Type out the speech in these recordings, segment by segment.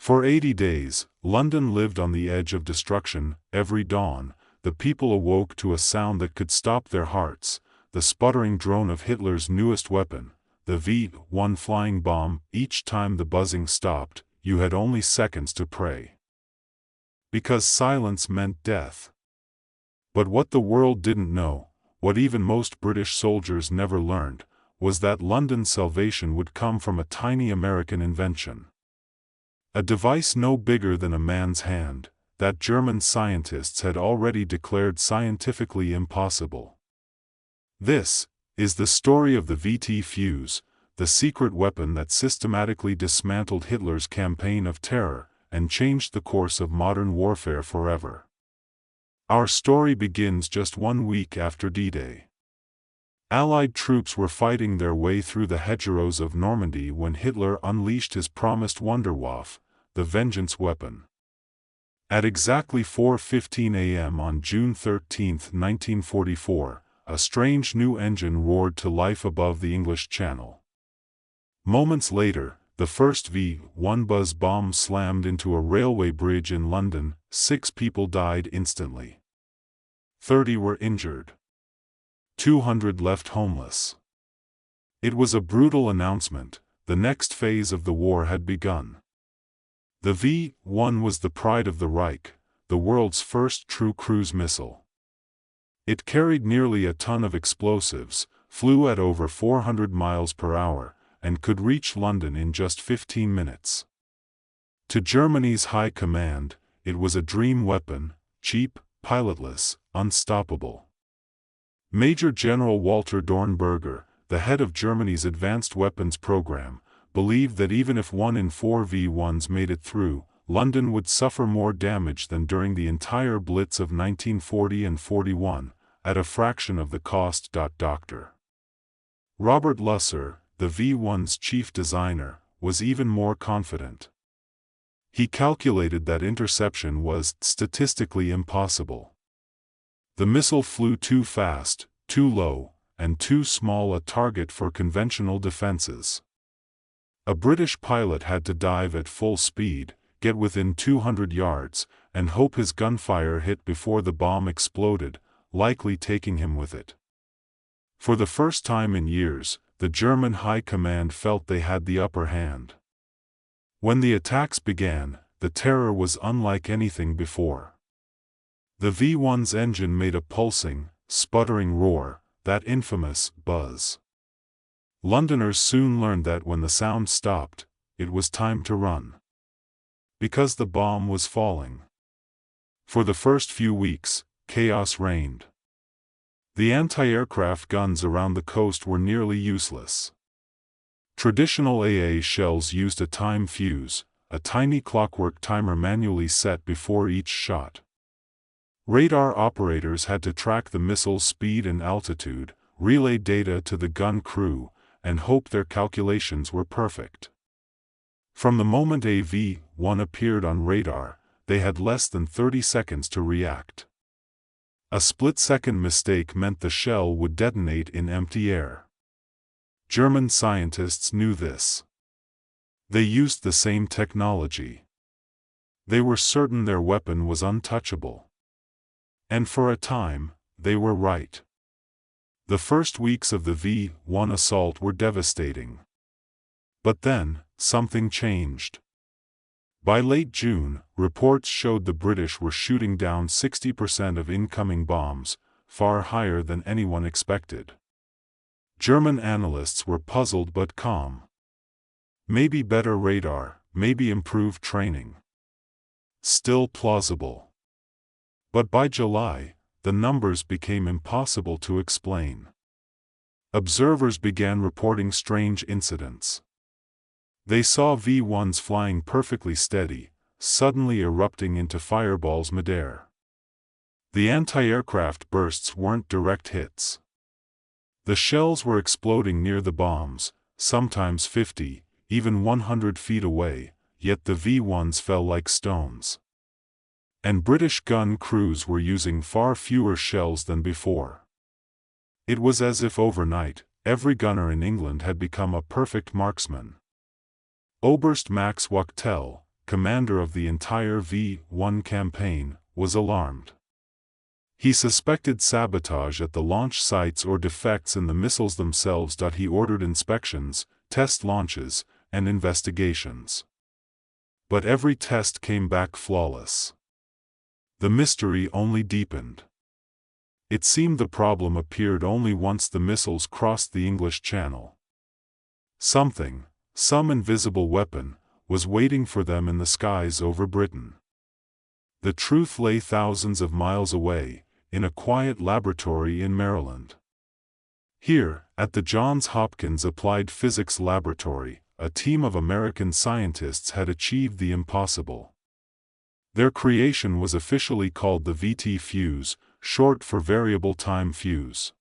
For 80 days, London lived on the edge of destruction. Every dawn, the people awoke to a sound that could stop their hearts, the sputtering drone of Hitler's newest weapon, the V-1 flying bomb. Each time the buzzing stopped, you had only seconds to pray. Because silence meant death. But what the world didn't know, what even most British soldiers never learned, was that London's salvation would come from a tiny American invention. A device no bigger than a man's hand, that German scientists had already declared scientifically impossible. This is the story of the VT fuse, the secret weapon that systematically dismantled Hitler's campaign of terror and changed the course of modern warfare forever. Our story begins just 1 week after D-Day. Allied troops were fighting their way through the hedgerows of Normandy when Hitler unleashed his promised Wunderwaffe, the vengeance weapon. At exactly 4:15 a.m. on June 13, 1944, a strange new engine roared to life above the English Channel. Moments later, the first V-1 buzz bomb slammed into a railway bridge in London. 6 people died instantly. 30 were injured. 200 left homeless. It was a brutal announcement. The next phase of the war had begun. The V-1 was the pride of the Reich, the world's first true cruise missile. It carried nearly a ton of explosives, flew at over 400 miles per hour, and could reach London in just 15 minutes. To Germany's high command, it was a dream weapon, cheap, pilotless, unstoppable. Major General Walter Dornberger, the head of Germany's advanced weapons program, believed that even if 1 in 4 V-1s made it through, London would suffer more damage than during the entire Blitz of 1940 and 41, at a fraction of the cost. Dr. Robert Lusser, the V-1's chief designer, was even more confident. He calculated that interception was statistically impossible. The missile flew too fast, too low, and too small a target for conventional defenses. A British pilot had to dive at full speed, get within 200 yards, and hope his gunfire hit before the bomb exploded, likely taking him with it. For the first time in years, the German high command felt they had the upper hand. When the attacks began, the terror was unlike anything before. The V-1's engine made a pulsing, sputtering roar, that infamous buzz. Londoners soon learned that when the sound stopped, it was time to run. Because the bomb was falling. For the first few weeks, chaos reigned. The anti-aircraft guns around the coast were nearly useless. Traditional AA shells used a time fuse, a tiny clockwork timer manually set before each shot. Radar operators had to track the missile's speed and altitude, relay data to the gun crew, and hope their calculations were perfect. From the moment a V-1 appeared on radar, they had less than 30 seconds to react. A split-second mistake meant the shell would detonate in empty air. German scientists knew this. They used the same technology. They were certain their weapon was untouchable. And for a time, they were right. The first weeks of the V-1 assault were devastating. But then, something changed. By late June, reports showed the British were shooting down 60% of incoming bombs, far higher than anyone expected. German analysts were puzzled but calm. Maybe better radar, maybe improved training. Still plausible. But by July, the numbers became impossible to explain. Observers began reporting strange incidents. They saw V-1s flying perfectly steady, suddenly erupting into fireballs midair. The anti-aircraft bursts weren't direct hits. The shells were exploding near the bombs, sometimes 50, even 100 feet away, yet the V-1s fell like stones. And British gun crews were using far fewer shells than before. It was as if overnight, every gunner in England had become a perfect marksman. Oberst Max Wachtel, commander of the entire V-1 campaign, was alarmed. He suspected sabotage at the launch sites or defects in the missiles themselves. He ordered inspections, test launches, and investigations. But every test came back flawless. The mystery only deepened. It seemed the problem appeared only once the missiles crossed the English Channel. Something, some invisible weapon, was waiting for them in the skies over Britain. The truth lay thousands of miles away, in a quiet laboratory in Maryland. Here, at the Johns Hopkins Applied Physics Laboratory, a team of American scientists had achieved the impossible. Their creation was officially called the VT fuse, short for variable time fuse.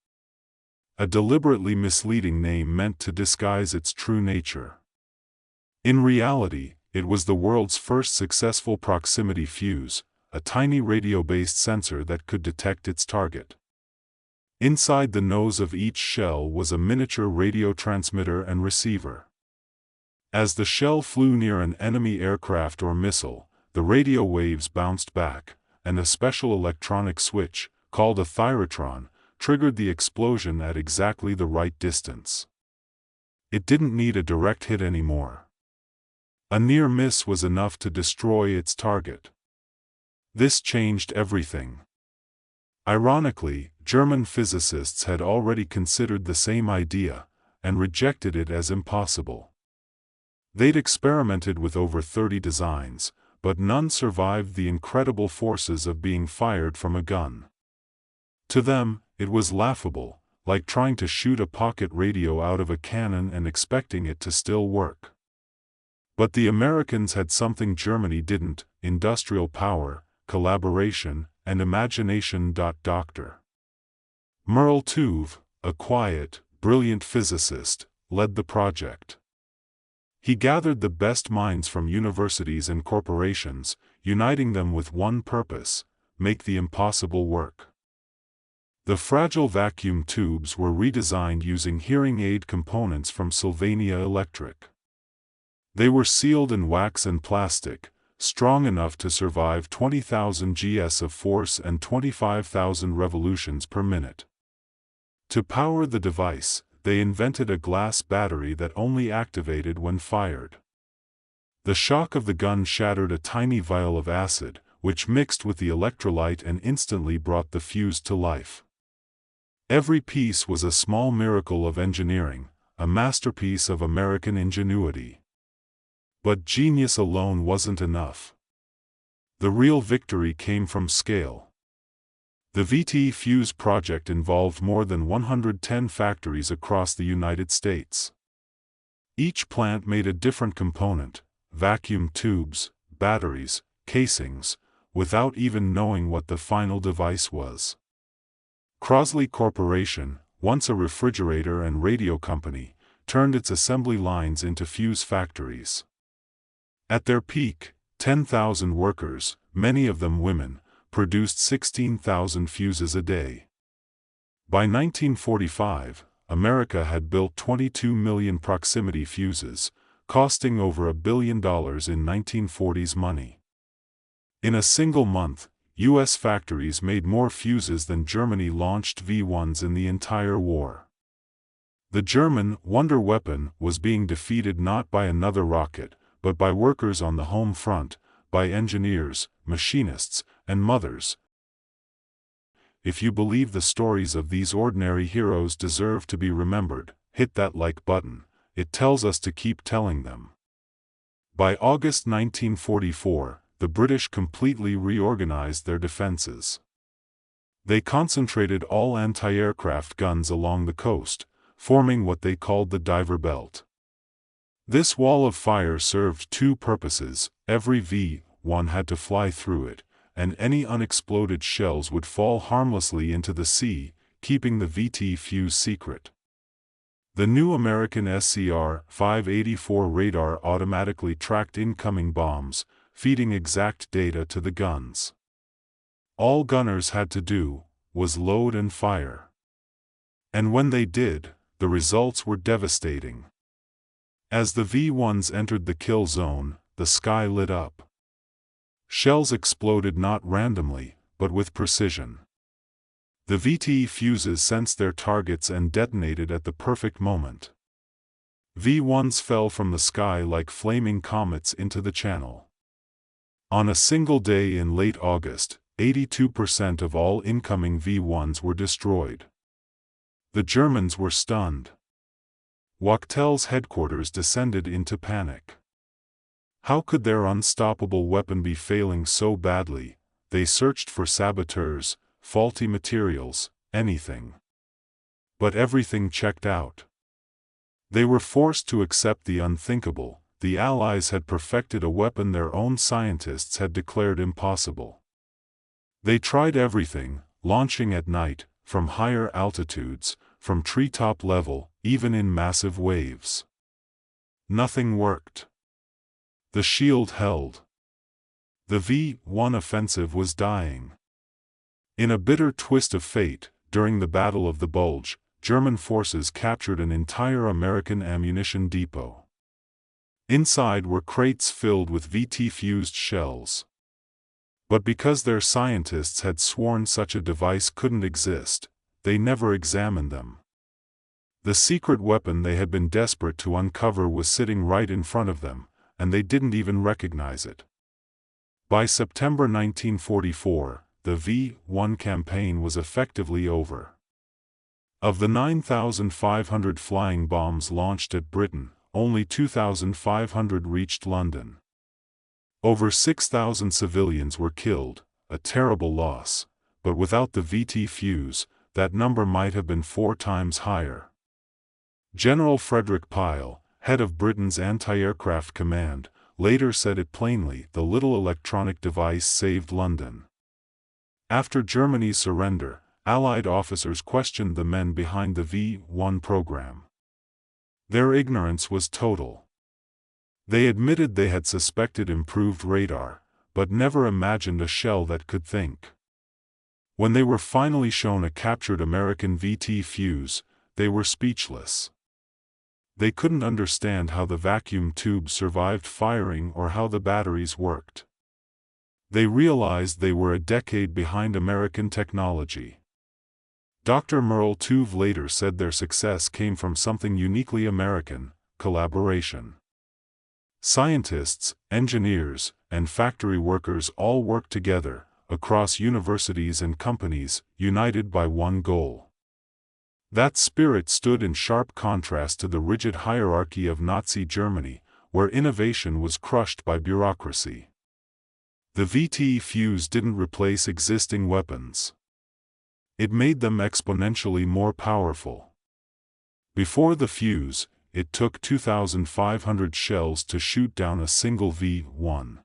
A deliberately misleading name meant to disguise its true nature. In reality, it was the world's first successful proximity fuse, a tiny radio-based sensor that could detect its target. Inside the nose of each shell was a miniature radio transmitter and receiver. As the shell flew near an enemy aircraft or missile, the radio waves bounced back, and a special electronic switch, called a thyrotron, triggered the explosion at exactly the right distance. It didn't need a direct hit anymore. A near miss was enough to destroy its target. This changed everything. Ironically, German physicists had already considered the same idea, and rejected it as impossible. They'd experimented with over 30 designs, but none survived the incredible forces of being fired from a gun. To them, it was laughable, like trying to shoot a pocket radio out of a cannon and expecting it to still work. But the Americans had something Germany didn't: industrial power, collaboration, and imagination. Dr. Merle Tuve, a quiet, brilliant physicist, led the project. He gathered the best minds from universities and corporations, uniting them with one purpose: make the impossible work. The fragile vacuum tubes were redesigned using hearing aid components from Sylvania Electric. They were sealed in wax and plastic, strong enough to survive 20,000 gs of force and 25,000 revolutions per minute. To power the device, they invented a glass battery that only activated when fired. The shock of the gun shattered a tiny vial of acid, which mixed with the electrolyte and instantly brought the fuse to life. Every piece was a small miracle of engineering, a masterpiece of American ingenuity. But genius alone wasn't enough. The real victory came from scale. The VT Fuse project involved more than 110 factories across the United States. Each plant made a different component: vacuum tubes, batteries, casings, without even knowing what the final device was. Crosley Corporation, once a refrigerator and radio company, turned its assembly lines into fuse factories. At their peak, 10,000 workers, many of them women, produced 16,000 fuses a day. By 1945, America had built 22 million proximity fuses, costing over $1 billion in 1940s money. In a single month, U.S. factories made more fuses than Germany launched V-1s in the entire war. The German wonder weapon was being defeated not by another rocket, but by workers on the home front, by engineers, machinists, and mothers. If you believe the stories of these ordinary heroes deserve to be remembered, hit that like button. It tells us to keep telling them. By August 1944, the British completely reorganized their defenses. They concentrated all anti-aircraft guns along the coast, forming what they called the Diver Belt. This wall of fire served two purposes: every V-1 had to fly through it, and any unexploded shells would fall harmlessly into the sea, keeping the VT fuse secret. The new American SCR-584 radar automatically tracked incoming bombs, feeding exact data to the guns. All gunners had to do was load and fire. And when they did, the results were devastating. As the V-1s entered the kill zone, the sky lit up. Shells exploded not randomly, but with precision. The VT fuses sensed their targets and detonated at the perfect moment. V-1s fell from the sky like flaming comets into the channel. On a single day in late August, 82% of all incoming V-1s were destroyed. The Germans were stunned. WWII's headquarters descended into panic. How could their unstoppable weapon be failing so badly? They searched for saboteurs, faulty materials, anything. But everything checked out. They were forced to accept the unthinkable. The Allies had perfected a weapon their own scientists had declared impossible. They tried everything, launching at night, from higher altitudes, from treetop level, even in massive waves. Nothing worked. The shield held. The V-1 offensive was dying. In a bitter twist of fate, during the Battle of the Bulge, German forces captured an entire American ammunition depot. Inside were crates filled with VT-fused shells. But because their scientists had sworn such a device couldn't exist, they never examined them. The secret weapon they had been desperate to uncover was sitting right in front of them, and they didn't even recognize it. By September 1944, the V-1 campaign was effectively over. Of the 9,500 flying bombs launched at Britain, only 2,500 reached London. Over 6,000 civilians were killed, a terrible loss, but without the VT fuse, that number might have been 4 times higher. General Frederick Pyle, head of Britain's anti-aircraft command, later said it plainly: the little electronic device saved London. After Germany's surrender, Allied officers questioned the men behind the V-1 program. Their ignorance was total. They admitted they had suspected improved radar, but never imagined a shell that could think. When they were finally shown a captured American VT fuse, they were speechless. They couldn't understand how the vacuum tube survived firing or how the batteries worked. They realized they were a decade behind American technology. Dr. Merle Tuve later said their success came from something uniquely American: collaboration. Scientists, engineers, and factory workers all worked together, across universities and companies, united by one goal. That spirit stood in sharp contrast to the rigid hierarchy of Nazi Germany, where innovation was crushed by bureaucracy. The VT fuse didn't replace existing weapons. It made them exponentially more powerful. Before the fuse, it took 2,500 shells to shoot down a single V-1.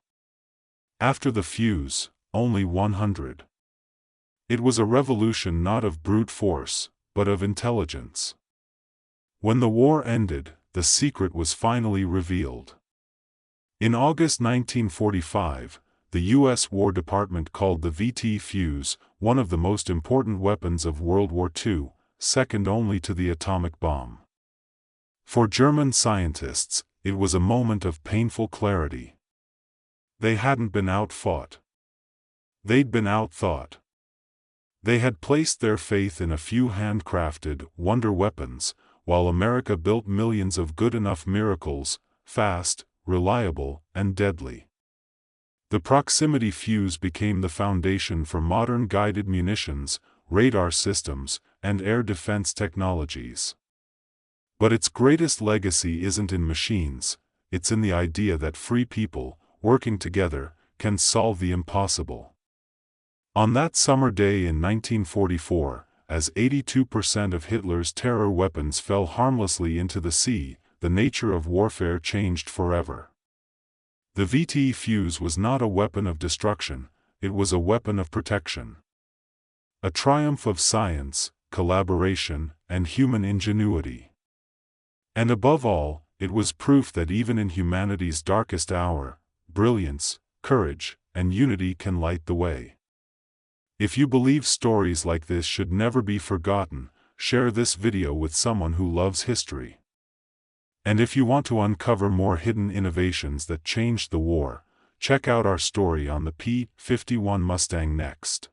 After the fuse, only 100. It was a revolution not of brute force, but of intelligence. When the war ended, the secret was finally revealed. In August 1945, the U.S. War Department called the VT fuse one of the most important weapons of World War II, second only to the atomic bomb. For German scientists, it was a moment of painful clarity. They hadn't been outfought. They'd been outthought. They had placed their faith in a few handcrafted, wonder weapons, while America built millions of good-enough miracles, fast, reliable, and deadly. The proximity fuse became the foundation for modern guided munitions, radar systems, and air defense technologies. But its greatest legacy isn't in machines, it's in the idea that free people, working together, can solve the impossible. On that summer day in 1944, as 82% of Hitler's terror weapons fell harmlessly into the sea, the nature of warfare changed forever. The VT fuse was not a weapon of destruction, it was a weapon of protection. A triumph of science, collaboration, and human ingenuity. And above all, it was proof that even in humanity's darkest hour, brilliance, courage, and unity can light the way. If you believe stories like this should never be forgotten, share this video with someone who loves history. And if you want to uncover more hidden innovations that changed the war, check out our story on the P-51 Mustang next.